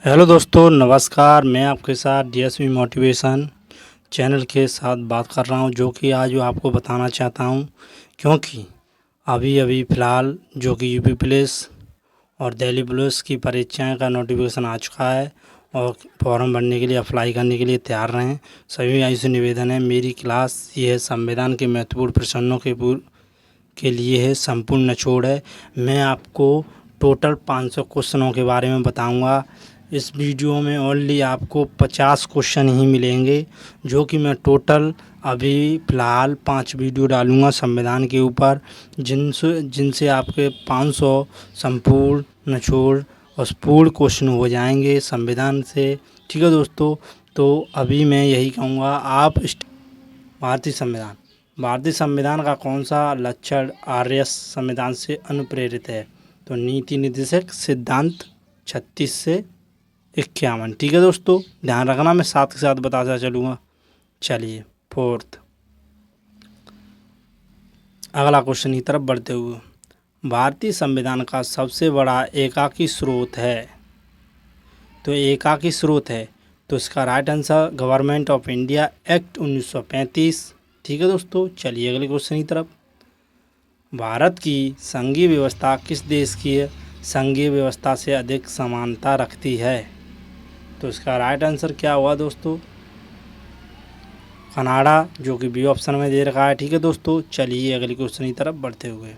Hello दोस्तों, नमस्कार। मैं आपके साथ डीएसवी मोटिवेशन चैनल के साथ बात कर रहा हूं, जो कि आज आपको बताना चाहता हूं, क्योंकि अभी अभी फ़िलहाल जो कि यूपी पुलिस और दिल्ली पुलिस की परीक्षाएं का नोटिफिकेशन आ चुका है और फॉर्म भरने के लिए अप्लाई करने के लिए तैयार रहें। सभी भाइयों से निवेदन है, मेरी क्लास ये है संविधान के महत्वपूर्ण प्रश्नों के लिए है, संपूर्ण निचोड़ है। मैं आपको टोटल 500 क्वेश्चनों के बारे में बताऊंगा। इस वीडियो में ओनली आपको 50 क्वेश्चन ही मिलेंगे, जो कि मैं टोटल अभी फ़िलहाल 5 वीडियो डालूंगा संविधान के ऊपर, जिनसे आपके 500 संपूर्ण निचोड़ और पूर्ण क्वेश्चन हो जाएंगे संविधान से। ठीक है दोस्तों, तो अभी मैं यही कहूँगा, आप भारतीय संविधान का कौन सा लक्षण आर्य संविधान से अनुप्रेरित है? तो नीति निर्देशक सिद्धांत 36 से 51। ठीक है दोस्तों, ध्यान रखना, मैं साथ के साथ बताता चलूँगा। चलिए, फोर्थ अगला क्वेश्चन की तरफ बढ़ते हुए, भारतीय संविधान का सबसे बड़ा एकाकी स्रोत है। तो एकाकी स्रोत है, तो इसका right answer government of India act 1935। ठीक है दोस्तों, चलिए अगले क्वेश्चन की तरफ। भारत की संघीय व्यवस्था किस देश की संघीय व्यवस्था से अधिक समानता रखती है? तो इसका राइट आंसर क्या हुआ दोस्तों? कनाडा, जो कि बी ऑप्शन में दे रखा है। ठीक है दोस्तों, चलिए अगले क्वेश्चन की तरफ बढ़ते हुए,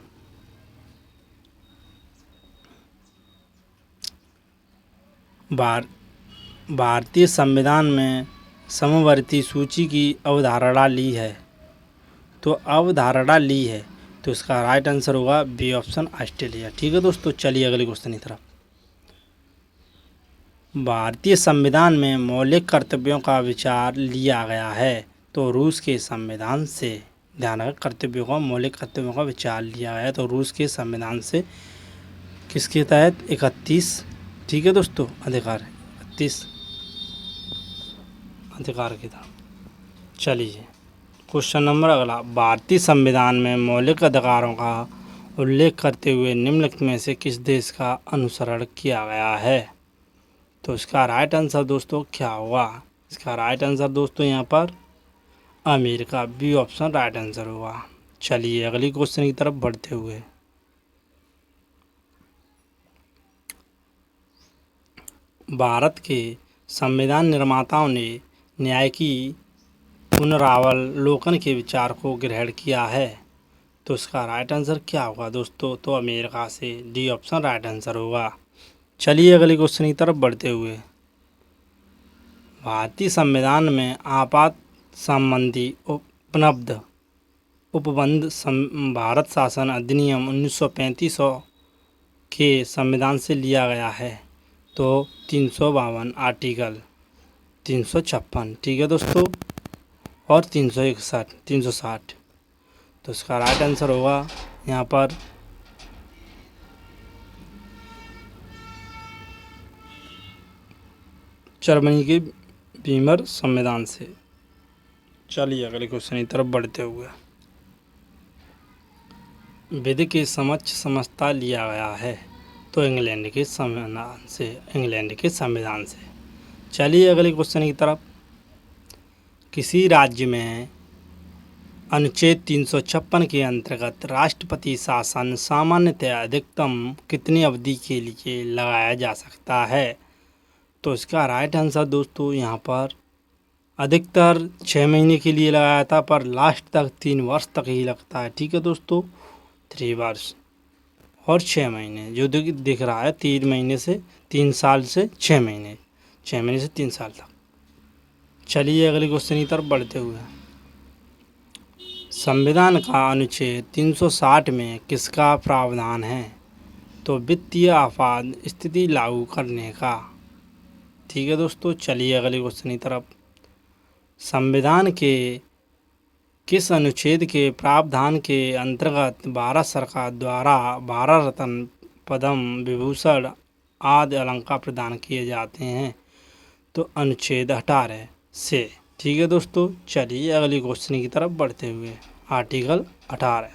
भारतीय संविधान में समवर्ती सूची की अवधारणा ली है। तो अवधारणा ली है, तो इसका राइट आंसर होगा बी ऑप्शन, ऑस्ट्रेलिया। ठीक है दोस्तों, चलिए अगले क्वेश्चन की तरफ। भारतीय संविधान में मौलिक कर्तव्यों का विचार लिया गया है। तो रूस के संविधान से, ध्यान रखें, मौलिक कर्तव्यों का विचार लिया गया है, तो रूस के संविधान से किसके तहत? 31। ठीक है दोस्तों, अधिकार 31 अधिकार के तहत। चलिए क्वेश्चन नंबर अगला, भारतीय संविधान में मौलिक अधिकारों का उल्लेख करते हुए निम्नलिखित में से किस देश का अनुसरण किया गया है? तो इसका राइट आंसर दोस्तों क्या होगा? इसका राइट आंसर दोस्तों यहाँ पर America, B option right answer होगा। चलिए अगली क्वेश्चन की तरफ बढ़ते हुए, भारत के संविधान निर्माताओं ने न्याय की पुनरावलोकन के विचार को ग्रहण किया है। तो इसका राइट आंसर क्या होगा दोस्तों? तो अमेरिका से, डी ऑप्शन राइट आंसर होगा। चलिए अगले क्वेश्चन की तरफ बढ़ते हुए, भारतीय संविधान में आपात संबंधी उपबंध भारत शासन अधिनियम 1935 के संविधान से लिया गया है। तो 352 आर्टिकल 356। ठीक है दोस्तों, और 361 360। तो इसका राइट आंसर होगा यहाँ पर जर्मनी के वीमर संविधान से। चलिए अगले क्वेश्चन की तरफ बढ़ते हुए, विधि के समक्ष समझता लिया गया है। तो इंग्लैंड के संविधान से। चलिए अगले क्वेश्चन की तरफ, किसी राज्य में अनुच्छेद 356 के अंतर्गत राष्ट्रपति शासन सामान्यतः अधिकतम कितनी अवधि के लिए लगाया जा सकता है? तो इसका राइट आंसर दोस्तों यहाँ पर अधिकतर 6 महीने के लिए लगाया था, पर लास्ट तक 3 वर्ष तक ही लगता है। ठीक है दोस्तों, 3 वर्ष और 6 महीने, जो दिख रहा है 3 महीने से 3 साल से 6 महीने, 6 महीने से 3 साल तक। चलिए अगले क्वेश्चन की तरफ बढ़ते हुए, संविधान का अनुच्छेद 360 में किसका प्रावधान है? तो वित्तीय आपात स्थिति लागू करने का। ठीक है दोस्तों, चलिए अगले क्वेश्चन की तरफ, संविधान के किस अनुच्छेद के प्रावधान के अंतर्गत भारत सरकार द्वारा भारत रत्न, पद्म विभूषण आदि अलंकार प्रदान किए जाते हैं? तो अनुच्छेद 18 से। ठीक है दोस्तों, चलिए अगली क्वेश्चन की तरफ बढ़ते हुए, आर्टिकल 18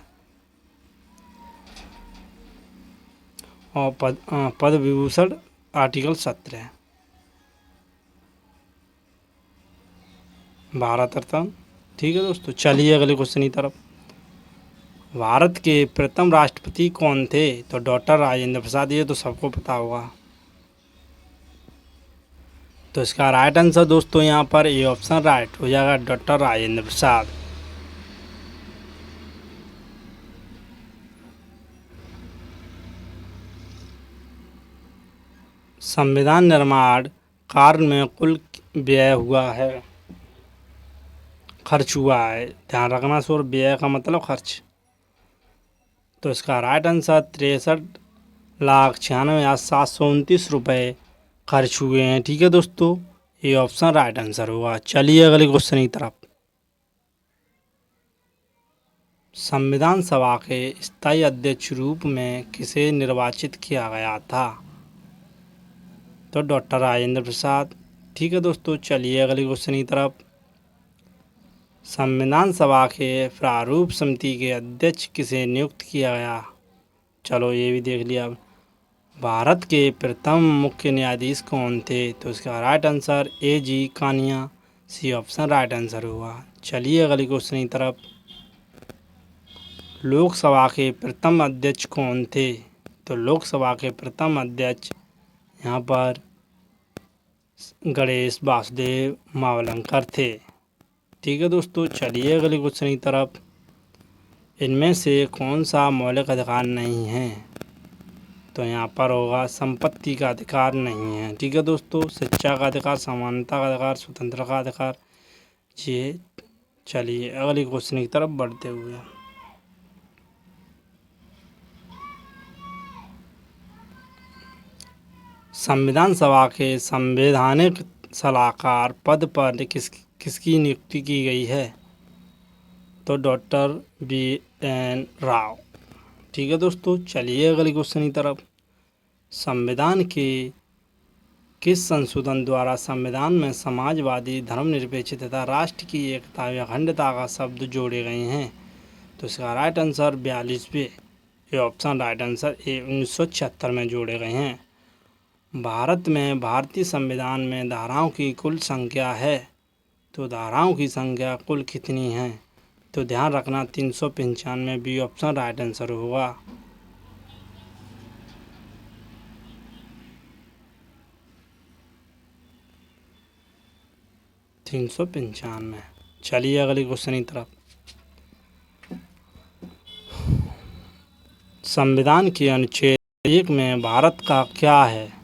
और पद विभूषण आर्टिकल 17। भारत रत्न। ठीक है दोस्तों, चलिए अगले क्वेश्चन की तरफ। भारत के प्रथम राष्ट्रपति कौन थे? तो डॉक्टर राजेंद्र प्रसाद, ये तो सबको पता होगा। तो इसका राइट आंसर दोस्तों यहाँ पर ए ऑप्शन राइट हो जाएगा, डॉक्टर राजेंद्र प्रसाद। संविधान निर्माण कार्य में कुल व्यय हुआ है, खर्च हुआ है, ध्यान रखना सर, व्यय का मतलब खर्च। तो इसका राइट आंसर 63,96,729 खर्च हुए हैं। ठीक है दोस्तों, ये ऑप्शन राइट आंसर होगा। चलिए अगले क्वेश्चन की तरफ। संविधान सभा के स्थायी अध्यक्ष रूप में किसे निर्वाचित किया गया था? तो डॉक्टर राजेंद्र प्रसाद। ठीक है दोस्तों, चलिए अगले क्वेश्चन की तरफ। संविधान सभा के प्रारूप समिति के अध्यक्ष किसे नियुक्त किया गया? चलो ये भी देख लिया। भारत के प्रथम मुख्य न्यायाधीश कौन थे? तो इसका right answer A G Kania, C option right answer हुआ। चलिए अगले क्वेश्चन की तरफ। लोकसभा के प्रथम अध्यक्ष कौन थे? तो लोकसभा के प्रथम अध्यक्ष यहाँ पर गणेश वासुदेव मावलंकर थे। ठीक है दोस्तों, चलिए अगले क्वेश्चन की तरफ। इनमें से कौन सा मौलिक अधिकार नहीं है? तो यहाँ पर होगा संपत्ति का अधिकार नहीं है। ठीक है दोस्तों, शिक्षा का अधिकार, समानता का अधिकार, स्वतंत्रता का अधिकार, ये। चलिए अगले क्वेश्चन की तरफ बढ़ते हुए। संविधान सभा के संवैधानिक सलाहकार पद पर किसकी नियुक्ति की गई है? तो डॉक्टर BN राव। ठीक है दोस्तों, चलिए अगले क्वेश्चन की तरफ। संविधान के किस संशोधन द्वारा संविधान में समाजवादी, धर्मनिरपेक्ष तथा राष्ट्र की एकता व अखंडता का शब्द जोड़े गए हैं? तो इसका राइट आंसर 42वें, ये ऑप्शन राइट आंसर ए 1976 में जोड़े गए हैं। भारत में भारतीय संविधान में धाराओं की कुल संख्या है? तो धाराओं की संख्या कुल कितनी है? तो ध्यान रखना 395, बी ऑप्शन राइट आंसर होगा। तीन सौ पंचानवे। चलिए अगले क्वेश्चन की तरफ। संविधान के अनुच्छेद 1 में भारत का क्या है?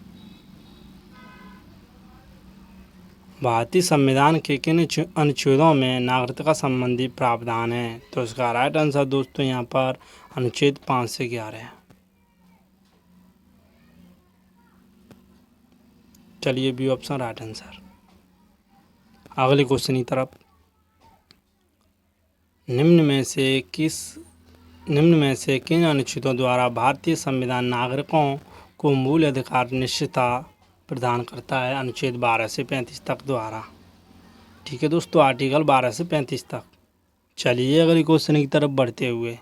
भारतीय संविधान के किन अनुच्छेदों में नागरिकता संबंधी प्रावधान है? तो इसका राइट आंसर दोस्तों यहाँ पर अनुच्छेद 5 से 11 है। चलिए बी ऑप्शन राइट आंसर। अगले क्वेश्चन की तरफ। निम्न में से किन अनुच्छेदों द्वारा भारतीय संविधान नागरिकों को मूल अधिकार निश्चितता प्रदान करता है? अनुच्छेद 12 से 35 तक द्वारा। ठीक है दोस्तों, आर्टिकल 12 से 35 तक। चलिए अगले क्वेश्चन की तरफ बढ़ते हुए।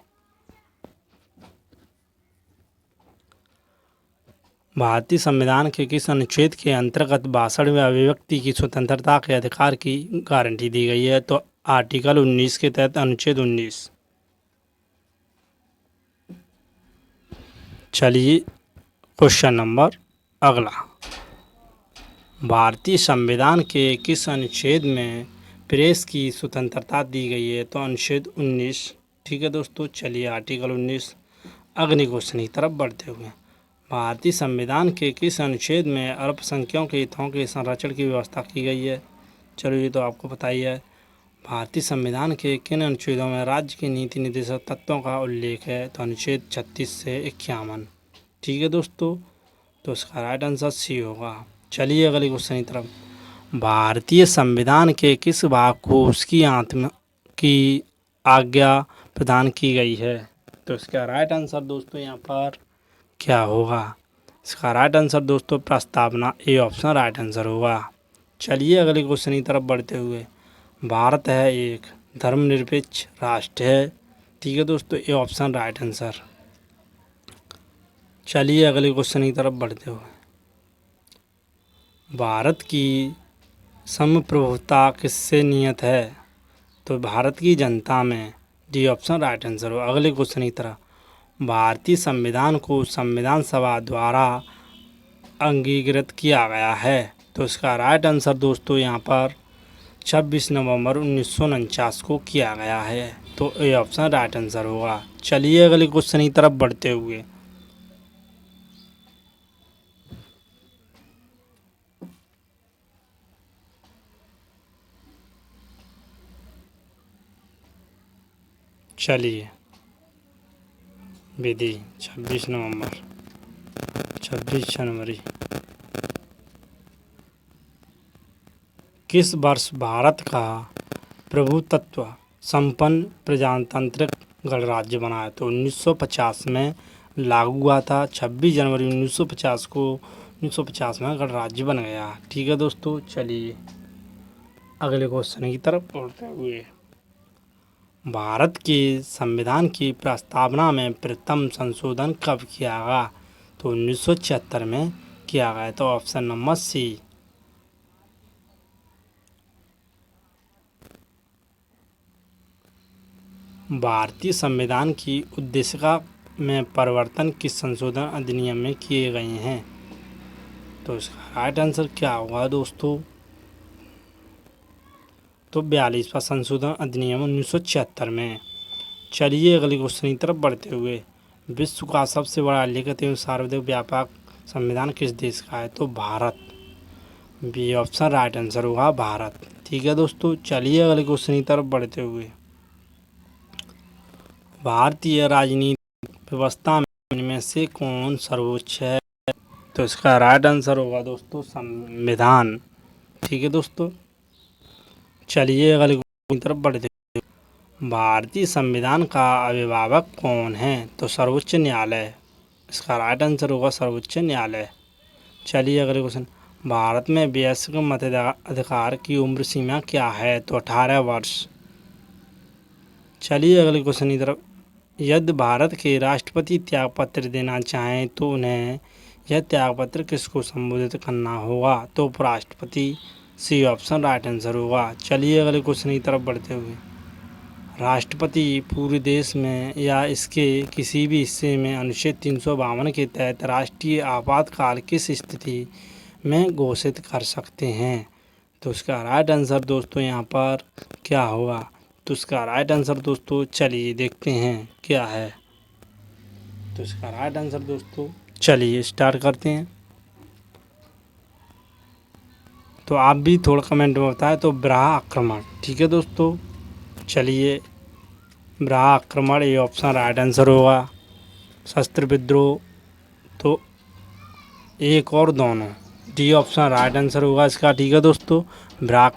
भारतीय संविधान के किस अनुच्छेद के अंतर्गत भाषण व अभिव्यक्ति की स्वतंत्रता के अधिकार की गारंटी दी गई है? तो आर्टिकल 19 के तहत अनुच्छेद 19। चलिए क्वेश्चन नंबर अगला। भारतीय संविधान के किस अनुच्छेद में प्रेस की स्वतंत्रता दी गई है? तो अनुच्छेद 19। ठीक है दोस्तों, चलिए आर्टिकल 19। अगले क्वेश्चन की तरफ बढ़ते हुए। भारतीय संविधान के किस अनुच्छेद में अल्पसंख्यकों के हितों के संरक्षण की व्यवस्था की गई है? चलो ये तो आपको पता ही है। भारतीय संविधान के किन अनुच्छेदों में राज्य की नीति निर्देशक तत्वों का उल्लेख है? तो अनुच्छेद 36 से 51। ठीक है दोस्तों, तो इसका राइट आंसर सी होगा। चलिए अगले क्वेश्चन की तरफ। भारतीय संविधान के किस भाग को उसकी आत्मा की आज्ञा प्रदान की गई है? तो इसका राइट आंसर दोस्तों यहाँ पर क्या होगा? इसका राइट आंसर दोस्तों प्रस्तावना, ए ऑप्शन राइट आंसर होगा। चलिए अगले क्वेश्चन की तरफ बढ़ते हुए। भारत है एक धर्मनिरपेक्ष राष्ट्र है। ठीक है दोस्तों, ए ऑप्शन राइट आंसर। चलिए अगले क्वेश्चन की तरफ बढ़ते हुए। भारत की संप्रभुता किससे नियत है? तो भारत की जनता में। डी ऑप्शन राइट आंसर हो। अगले क्वेश्चन की तरह, भारतीय संविधान को संविधान सभा द्वारा अंगीकृत किया गया है। तो इसका राइट आंसर दोस्तों यहाँ पर 26 नवंबर 1949 को किया गया है। तो ए ऑप्शन राइट आंसर होगा। चलिए अगले क्वेश्चन की तरफ बढ़ते हुए, चलिए विधि 26 नवंबर 26 जनवरी किस वर्ष भारत का प्रभुत्व संपन्न प्रजातांत्रिक गणराज्य बना है? तो 1950 में लागू हुआ था। 26 जनवरी 1950 में गणराज्य बन गया। ठीक है दोस्तों, चलिए अगले क्वेश्चन की तरफ बढ़ते हुए, भारत के संविधान की प्रस्तावना में प्रथम संशोधन कब किया गया? तो 1976 में किया गया। तो ऑप्शन नंबर सी। भारतीय संविधान की उद्देशिका में परिवर्तन किस संशोधन अधिनियम में किए गए हैं? तो इसका राइट आंसर क्या होगा दोस्तों? तो 42वां संशोधन अधिनियम 1976 में। चलिए अगले क्वेश्चन की तरफ बढ़ते हुए, विश्व का सबसे बड़ा लिखित एवं सार्वजनिक व्यापक संविधान किस देश का है? तो Bharat. B option right answer होगा भारत। ठीक है दोस्तों, चलिए अगले क्वेश्चन की तरफ बढ़ते हुए, भारतीय राजनीतिक व्यवस्था में इनमें से कौन सर्वोच्च है? तो इसका राइट आंसर होगा दोस्तों संविधान। ठीक है दोस्तों, चलिए अगले क्वेश्चन की तरफ बढ़ते हैं, भारतीय संविधान का अभिभावक कौन है? तो सर्वोच्च न्यायालय। इसका राइट आंसर होगा सर्वोच्च न्यायालय। चलिए अगले क्वेश्चन, भारत में वयस्क मताधिकार की उम्र सीमा क्या है? तो 18 वर्ष। चलिए अगले क्वेश्चन की तरफ, यदि भारत के राष्ट्रपति त्यागपत्र देना चाहें तो उन्हें यह त्यागपत्र किसको संबोधित करना होगा? तो उपराष्ट्रपति। सी ऑप्शन राइट आंसर होगा। चलिए अगले क्वेश्चन की तरफ बढ़ते हुए, राष्ट्रपति पूरे देश में या इसके किसी भी हिस्से में अनुच्छेद 352 के तहत राष्ट्रीय आपातकाल किस स्थिति में घोषित कर सकते हैं? तो इसका राइट आंसर दोस्तों यहाँ पर क्या होगा? तो इसका राइट आंसर दोस्तों चलिए देखते हैं क्या है। तो इसका राइट आंसर दोस्तों चलिए स्टार्ट करते हैं। तो आप भी थोड़ा कमेंट में बताएं। तो ब्राह आक्रमण। ठीक है दोस्तों, चलिए ब्राह आक्रमण ये ऑप्शन राइट आंसर होगा। शस्त्र विद्रोह तो एक और दोनों। डी ऑप्शन राइट आंसर होगा इसका। ठीक है दोस्तों, ब्राह